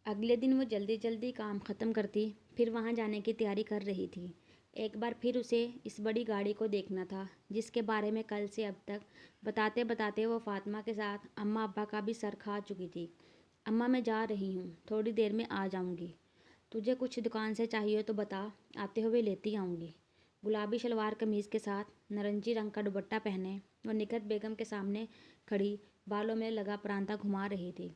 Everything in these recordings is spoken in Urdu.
اگلے دن وہ جلدی جلدی کام ختم کرتی، پھر وہاں جانے کی تیاری کر رہی تھی۔ ایک بار پھر اسے اس بڑی گاڑی کو دیکھنا تھا جس کے بارے میں کل سے اب تک بتاتے بتاتے وہ فاطمہ کے ساتھ اماں ابا کا بھی سر کھا چکی تھی۔ اماں میں جا رہی ہوں، تھوڑی دیر میں آ جاؤں گی۔ تجھے کچھ دکان سے چاہیے تو بتا، آتے ہوئے لیتی آؤں گی۔ گلابی شلوار قمیض کے ساتھ نارنجی رنگ کا دوپٹہ پہنے وہ نکہت بیگم کے سامنے کھڑی بالوں میں لگا پراندہ گھما رہی تھی۔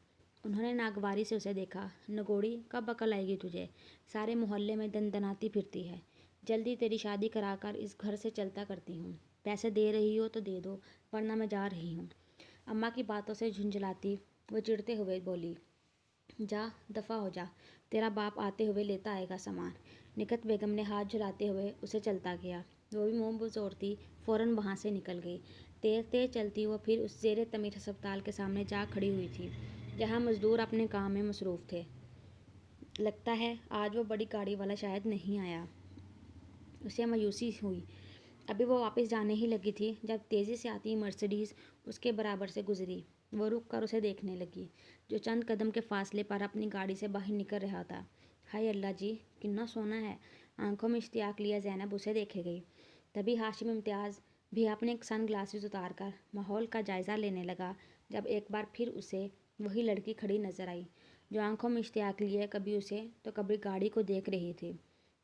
انہوں نے ناگواری سے اسے دیکھا۔ نگوڑی، کب عقل آئے گی تجھے؟ سارے محلے میں دندناتی پھرتی ہے۔ جلدی تیری شادی کرا کر اس گھر سے چلتا کرتی ہوں۔ پیسے دے رہی ہو تو دے دو، ورنہ میں جا رہی ہوں۔ اماں کی باتوں سے جھنجھلاتی وہ چڑھتے ہوئے بولی، جا دفع ہو جا، تیرا باپ آتے ہوئے لیتا آئے گا سامان۔ نکہت بیگم نے ہاتھ جھلاتے ہوئے اسے چلتا کیا۔ وہ بھی منہ بزورتی فوراً وہاں سے نکل گئی۔ تیز تیز چلتی وہ پھر اس زیر تعمیر ہسپتال کے سامنے جا کھڑی ہوئی تھی جہاں مزدور اپنے کام میں مصروف تھے۔ لگتا ہے آج وہ بڑی گاڑی والا شاید نہیں آیا۔ اسے مایوسی ہوئی۔ ابھی وہ واپس جانے ہی لگی تھی جب تیزی سے آتی مرسیڈیز اس کے برابر سے گزری۔ وہ رک کر اسے دیکھنے لگی جو چند قدم کے فاصلے پر اپنی گاڑی سے باہر نکل رہا تھا۔ ہائے اللہ جی، کتنا سونا ہے! آنکھوں میں اشتیاق لیے زینب اسے دیکھے گئی۔ تبھی ہاشم امتیاز بھی اپنے سن گلاسز اتار کر ماحول کا جائزہ لینے لگا جب ایک بار پھر اسے وہی لڑکی کھڑی نظر آئی جو آنکھوں میں اشتیاق لیے کبھی اسے تو کبھی گاڑی کو دیکھ رہی تھی۔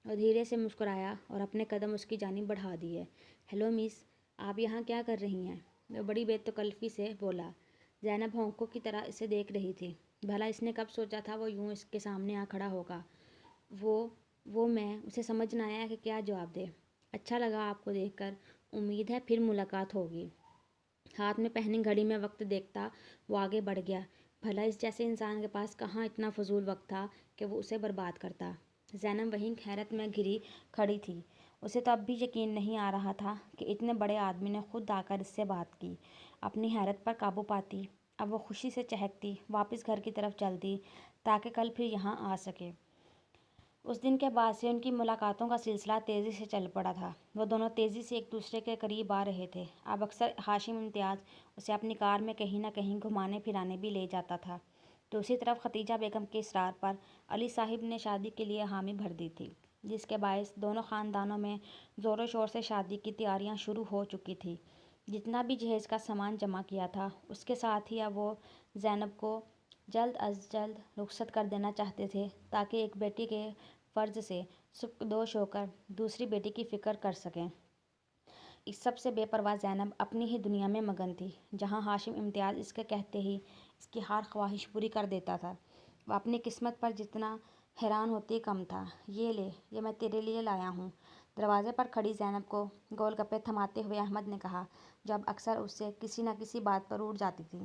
وہ دھیرے سے مسکرایا اور اپنے قدم اس کی جانب بڑھا دیے۔ ہیلو مس، آپ یہاں کیا کر رہی ہیں؟ وہ بڑی بے تکلفی سے بولا۔ زینب ہونکوں کی طرح اسے دیکھ رہی تھی۔ بھلا اس نے کب سوچا تھا وہ یوں اس کے سامنے آ کھڑا ہوگا؟ وہ میں اسے سمجھ نہ آیا کہ کیا جواب دے۔ اچھا لگا آپ کو دیکھ کر، امید ہے پھر ملاقات ہوگی۔ ہاتھ میں پہنی گھڑی میں وقت دیکھتا وہ آگے بڑھ گیا۔ بھلا اس جیسے انسان کے پاس کہاں اتنا فضول وقت تھا کہ وہ اسے برباد کرتا۔ زینب وہیں حیرت میں گھری کھڑی تھی۔ اسے تو اب بھی یقین نہیں آ رہا تھا کہ اتنے بڑے آدمی نے خود آ کر اس سے بات کی۔ اپنی حیرت پر قابو پاتی اب وہ خوشی سے چہکتی واپس گھر کی طرف چلتی تاکہ کل پھر یہاں آ سکے۔ اس دن کے بعد سے ان کی ملاقاتوں کا سلسلہ تیزی سے چل پڑا تھا۔ وہ دونوں تیزی سے ایک دوسرے کے قریب آ رہے تھے۔ اب اکثر ہاشم امتیاز اسے اپنی کار میں کہیں نہ کہیں گھمانے پھرانے بھی لے جاتا تھا۔ دوسری طرف ختیجہ بیگم کے اصرار پر علی صاحب نے شادی کے لیے حامی بھر دی تھی جس کے باعث دونوں خاندانوں میں زور و شور سے شادی کی تیاریاں شروع ہو چکی تھیں۔ جتنا بھی جہیز کا سامان جمع کیا تھا اس کے ساتھ ہی اب وہ زینب کو جلد از جلد رخصت کر دینا چاہتے تھے تاکہ ایک بیٹی کے فرض سے سبکدوش ہو کر دوسری بیٹی کی فکر کر سکیں۔ اس سب سے بے پرواہ زینب اپنی ہی دنیا میں مگن تھی جہاں ہاشم امتیاز اس کے کہتے ہی اس کی ہر خواہش پوری کر دیتا تھا۔ وہ اپنی قسمت پر جتنا حیران ہوتی کم تھا۔ یہ لے، یہ میں تیرے لیے لایا ہوں۔ دروازے پر کھڑی زینب کو گول گپے تھماتے ہوئے احمد نے کہا جو اب اکثر اس سے کسی نہ کسی بات پر اڑ جاتی تھی۔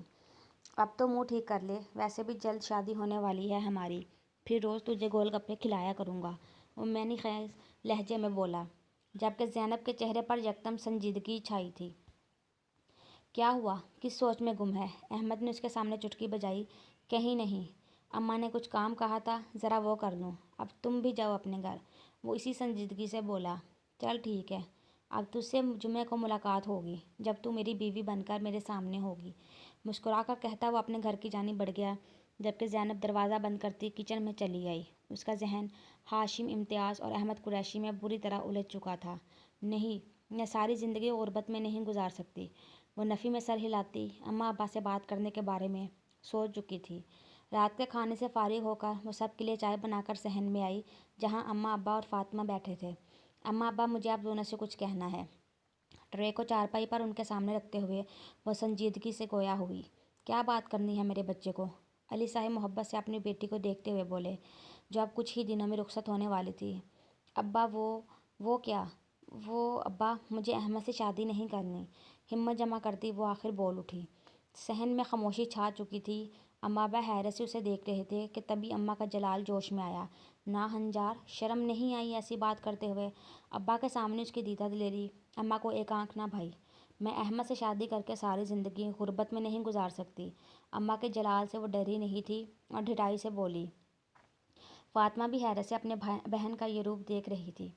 اب تو منہ ٹھیک کر لے، ویسے بھی جلد شادی ہونے والی ہے ہماری، پھر روز تجھے گول گپے کھلایا کروں گا، وہ منی خیز لہجے میں بولا، جبکہ زینب کے چہرے پر یکدم سنجیدگی چھائی تھی۔ کیا ہوا؟ کس سوچ میں گم ہے؟ احمد نے اس کے سامنے چٹکی بجائی۔ کہیں نہیں، اماں نے کچھ کام کہا تھا، ذرا وہ کر لوں، اب تم بھی جاؤ اپنے گھر، وہ اسی سنجیدگی سے بولا۔ چل ٹھیک ہے، اب تجھ سے جمعے کو ملاقات ہوگی جب تو میری بیوی بن کر میرے سامنے ہوگی، مسکرا کر کہتا وہ اپنے گھر کی جانب بڑھ گیا جبکہ زینب دروازہ بند کرتی کچن میں چلی آئی۔ اس کا ذہن ہاشم امتیاز اور احمد قریشی میں بری طرح الجھ چکا تھا۔ نہیں، میں ساری زندگی غربت میں نہیں گزار سکتی، وہ نفی میں سر ہلاتی اماں ابا سے بات کرنے کے بارے میں سوچ چکی تھی۔ رات کے کھانے سے فارغ ہو کر وہ سب کے لیے چائے بنا کر صحن میں آئی جہاں اماں ابا اور فاطمہ بیٹھے تھے۔ اماں ابا، مجھے آپ دونوں سے کچھ کہنا ہے۔ ٹرے کو چارپائی پر ان کے سامنے رکھتے ہوئے وہ سنجیدگی سے گویا ہوئی۔ کیا بات کرنی ہے میرے بچے کو؟ علی صاحب محبت سے اپنی بیٹی کو دیکھتے ہوئے بولے جو اب کچھ ہی دنوں میں رخصت ہونے والی تھی۔ ابا وہ کیا؟ وہ ابا، مجھے احمد سے شادی نہیں کرنی، ہمت جمع کرتی وہ آخر بول اٹھی۔ صحن میں خاموشی چھا چکی تھی۔ اماں ابا حیرت سے اسے دیکھ رہے تھے کہ تبھی اماں کا جلال جوش میں آیا۔ نا ہنجار، شرم نہیں آئی ایسی بات کرتے ہوئے؟ ابا کے سامنے اس کی دیدہ دلیری اماں کو ایک آنکھ نہ بھائی۔ میں احمد سے شادی کر کے ساری زندگی غربت میں نہیں گزار سکتی۔ اماں کے جلال سے وہ ڈری نہیں تھی اور ڈھٹائی سے بولی۔ فاطمہ بھی حیرت سے اپنے بہن کا یہ روپ دیکھ رہی تھی۔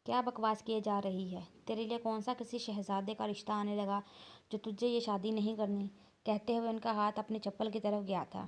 کیا بکواس کیے جا رہی ہے؟ تیرے لیے کون سا کسی شہزادے کا رشتہ آنے لگا جو تجھے یہ شادی نہیں کرنی؟ کہتے ہوئے ان کا ہاتھ اپنی چپل کی طرف گیا تھا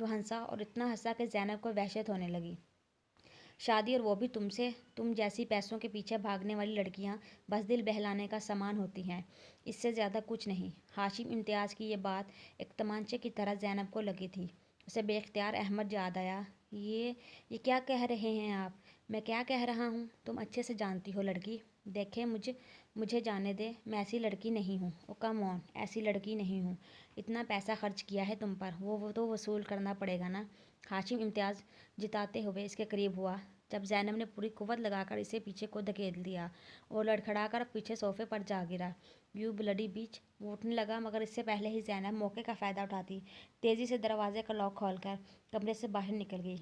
وہ ہنسا اور اتنا ہنسا کہ زینب کو وحشت ہونے لگی۔ شادی اور وہ بھی تم سے؟ تم جیسی پیسوں کے پیچھے بھاگنے والی لڑکیاں بس دل بہلانے کا سامان ہوتی ہیں، اس سے زیادہ کچھ نہیں۔ ہاشم امتیاز کی یہ بات ایک تمانچے کی طرح زینب کو لگی تھی۔ اسے بے اختیار احمد یاد آیا۔ یہ کیا کہہ رہے ہیں آپ؟ میں کیا کہہ رہا ہوں؟ تم اچھے سے جانتی ہو لڑکی۔ دیکھیں مجھے جانے دے، میں ایسی لڑکی نہیں ہوں۔ او کم آن، ایسی لڑکی نہیں ہوں۔ اتنا پیسہ خرچ کیا ہے تم پر، وہ تو وصول کرنا پڑے گا نا۔ ہاشم امتیاز جتاتے ہوئے اس کے قریب ہوا، جب زینب نے پوری قوت لگا کر اسے پیچھے کو دھکیل دیا اور لڑکھڑا کر پیچھے صوفے پر جا گرا۔ یو بلڈی بیچ! وہ اٹھنے لگا، مگر اس سے پہلے ہی زینب موقع کا فائدہ اٹھاتی تیزی سے دروازے کا لاک کھول کر کمرے سے باہر نکل گئی۔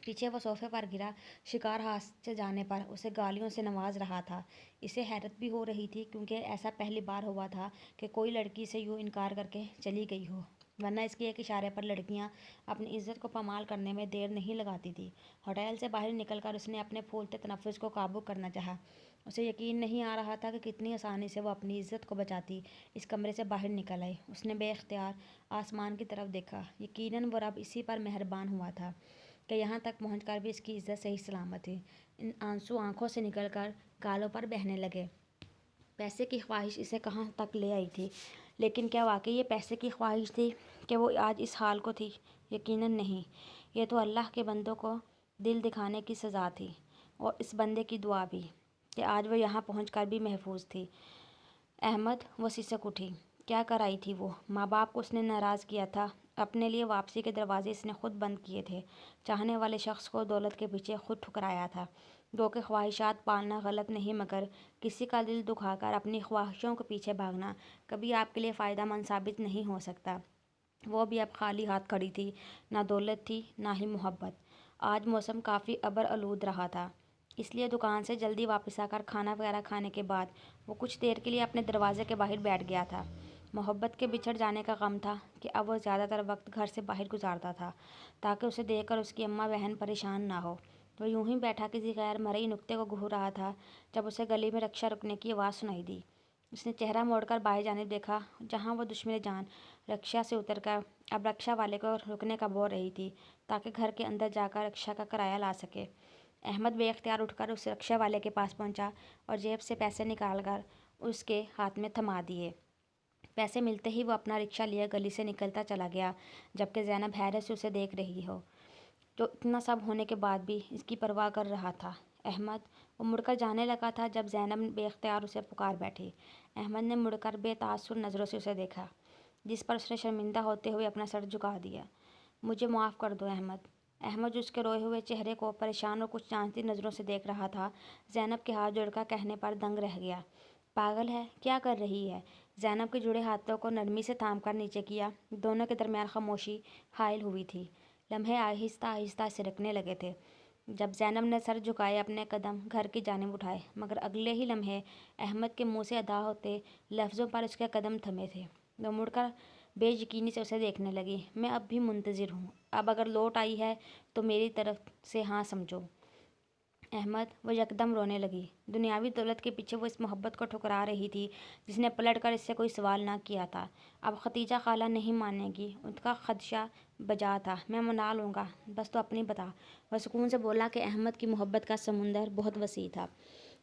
پیچھے وہ صوفے پر گرا شکار ہاتھ سے جانے پر اسے گالیوں سے نواز رہا تھا۔ اسے حیرت بھی ہو رہی تھی، کیونکہ ایسا پہلی بار ہوا تھا کہ کوئی لڑکی سے یوں انکار کر کے چلی گئی ہو، ورنہ اس کے ایک اشارے پر لڑکیاں اپنی عزت کو پامال کرنے میں دیر نہیں لگاتی تھیں۔ ہوٹل سے باہر نکل کر اس نے اپنے پھولتے تنفس کو قابو کرنا چاہا۔ اسے یقین نہیں آ رہا تھا کہ کتنی آسانی سے وہ اپنی عزت کو بچاتی اس کمرے سے باہر نکل آئی۔ اس نے بے اختیار آسمان کی طرف دیکھا۔ یقیناً وہ رب اسی پر مہربان ہوا تھا کہ یہاں تک پہنچ کر بھی اس کی عزت صحیح سلامت تھی۔ آنسو آنکھوں سے نکل کر گالوں پر بہنے لگے۔ پیسے کی خواہش اسے کہاں تک لے آئی تھی، لیکن کیا واقعی یہ پیسے کی خواہش تھی کہ وہ آج اس حال کو تھی؟ یقیناً نہیں۔ یہ تو اللہ کے بندوں کو دل دکھانے کی سزا تھی، اور اس بندے کی دعا بھی کہ آج وہ یہاں پہنچ کر بھی محفوظ تھی۔ احمد! وہ سسک اٹھی۔ کیا کر آئی تھی وہ؟ ماں باپ کو اس نے ناراض کیا تھا، اپنے لیے واپسی کے دروازے اس نے خود بند کیے تھے، چاہنے والے شخص کو دولت کے پیچھے خود ٹھکرایا تھا۔ گو کہ خواہشات پالنا غلط نہیں، مگر کسی کا دل دکھا کر اپنی خواہشوں کے پیچھے بھاگنا کبھی آپ کے لیے فائدہ مند ثابت نہیں ہو سکتا۔ وہ بھی اب خالی ہاتھ کھڑی تھی، نہ دولت تھی نہ ہی محبت۔ آج موسم کافی ابر آلود رہا تھا، اس لیے دکان سے جلدی واپس آ کر کھانا وغیرہ کھانے کے بعد وہ کچھ دیر کے لیے اپنے دروازے کے باہر بیٹھ گیا تھا۔ محبت کے بچھڑ جانے کا غم تھا کہ اب وہ زیادہ تر وقت گھر سے باہر گزارتا تھا، تاکہ اسے دیکھ کر اس کی اماں بہن پریشان نہ ہو۔ وہ یوں ہی بیٹھا کسی غیر مرئی نکتے کو گھور رہا تھا جب اسے گلی میں رکشا رکنے کی آواز سنائی دی۔ اس نے چہرہ موڑ کر بائیں جانب دیکھا، جہاں وہ دشمن جان رکشا سے اتر کر اب رکشا والے کو رکنے کا بول رہی تھی، تاکہ گھر کے اندر جا کر رکشا کا کرایہ لا سکے۔ احمد بے اختیار اٹھ کر اس رکشا والے کے پاس پہنچا اور جیب سے پیسے نکال کر اس کے ہاتھ میں تھما دیے۔ پیسے ملتے ہی وہ اپنا رکشا لیے گلی سے نکلتا چلا گیا، جبکہ زینب حیرت سے اسے دیکھ رہی ہو، جو اتنا سب ہونے کے بعد بھی اس کی پرواہ کر رہا تھا۔ احمد! وہ مڑ کر جانے لگا تھا جب زینب بے اختیار اسے پکار بیٹھی۔ احمد نے مڑ کر بے تاثر نظروں سے اسے دیکھا، جس پر اس نے شرمندہ ہوتے ہوئے اپنا سر جھکا دیا۔ مجھے معاف کر دو احمد۔ احمد جو اس کے روئے ہوئے چہرے کو پریشان اور کچھ جانتی نظروں سے دیکھ رہا تھا، زینب کے ہاتھ جوڑ کر کہنے پر دنگ رہ گیا۔ پاگل ہے؟ کیا کر رہی ہے؟ زینب کے جڑے ہاتھوں کو نرمی سے تھام کر نیچے کیا۔ دونوں کے درمیان خاموشی حائل ہوئی تھی۔ لمحے آہستہ آہستہ سرکنے لگے تھے۔ جب زینب نے سر جھکائے اپنے قدم گھر کی جانب اٹھائے، مگر اگلے ہی لمحے احمد کے منہ سے ادا ہوتے لفظوں پر اس کے قدم تھمے تھے۔ وہ مڑ کر بے یقینی سے اسے دیکھنے لگی۔ میں اب بھی منتظر ہوں، اب اگر لوٹ آئی ہے تو میری طرف سے ہاں سمجھو۔ احمد! وہ یکدم رونے لگی۔ دنیاوی دولت کے پیچھے وہ اس محبت کو ٹھکرا رہی تھی جس نے پلٹ کر اس سے کوئی سوال نہ کیا تھا۔ اب ختیجہ خالہ نہیں مانے گی، ان کا خدشہ بجا تھا۔ میں منا لوں گا، بس تو اپنی بتا۔ وہ سکون سے بولا کہ احمد کی محبت کا سمندر بہت وسیع تھا۔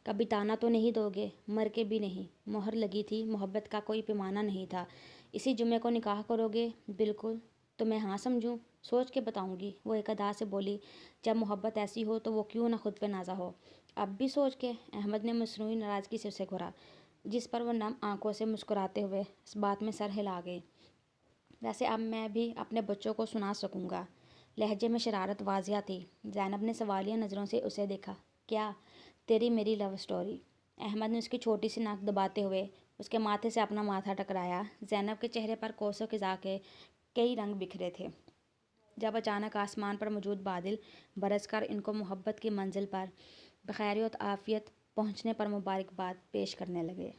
کبھی طعنہ تو نہیں دو گے؟ مر کے بھی نہیں۔ مہر لگی تھی، محبت کا کوئی پیمانہ نہیں تھا۔ اسی جمعے کو نکاح کرو گے؟ بالکل۔ تو میں ہاں سمجھوں؟ سوچ کے بتاؤں گی، وہ ایک ادا سے بولی۔ جب محبت ایسی ہو تو وہ کیوں نہ خود پہ نازا ہو؟ اب بھی سوچ کے؟ احمد نے مصنوعی ناراضگی سے اسے گھورا، جس پر وہ نم آنکھوں سے مسکراتے ہوئے اس بات میں سر ہلا گئی۔ ویسے اب میں بھی اپنے بچوں کو سنا سکوں گا۔ لہجے میں شرارت واضح تھی۔ زینب نے سوالیہ نظروں سے اسے دیکھا۔ کیا؟ تیری میری لو سٹوری؟ احمد نے اس کی چھوٹی سی ناک دباتے ہوئے اس کے ماتھے سے اپنا ماتھا ٹکرایا۔ زینب کے چہرے پر کوس و قزح کے کئی رنگ بکھرے تھے، جب اچانک آسمان پر موجود بادل برس کر ان کو محبت کی منزل پر بخیر و عافیت پہنچنے پر مبارکباد پیش کرنے لگے۔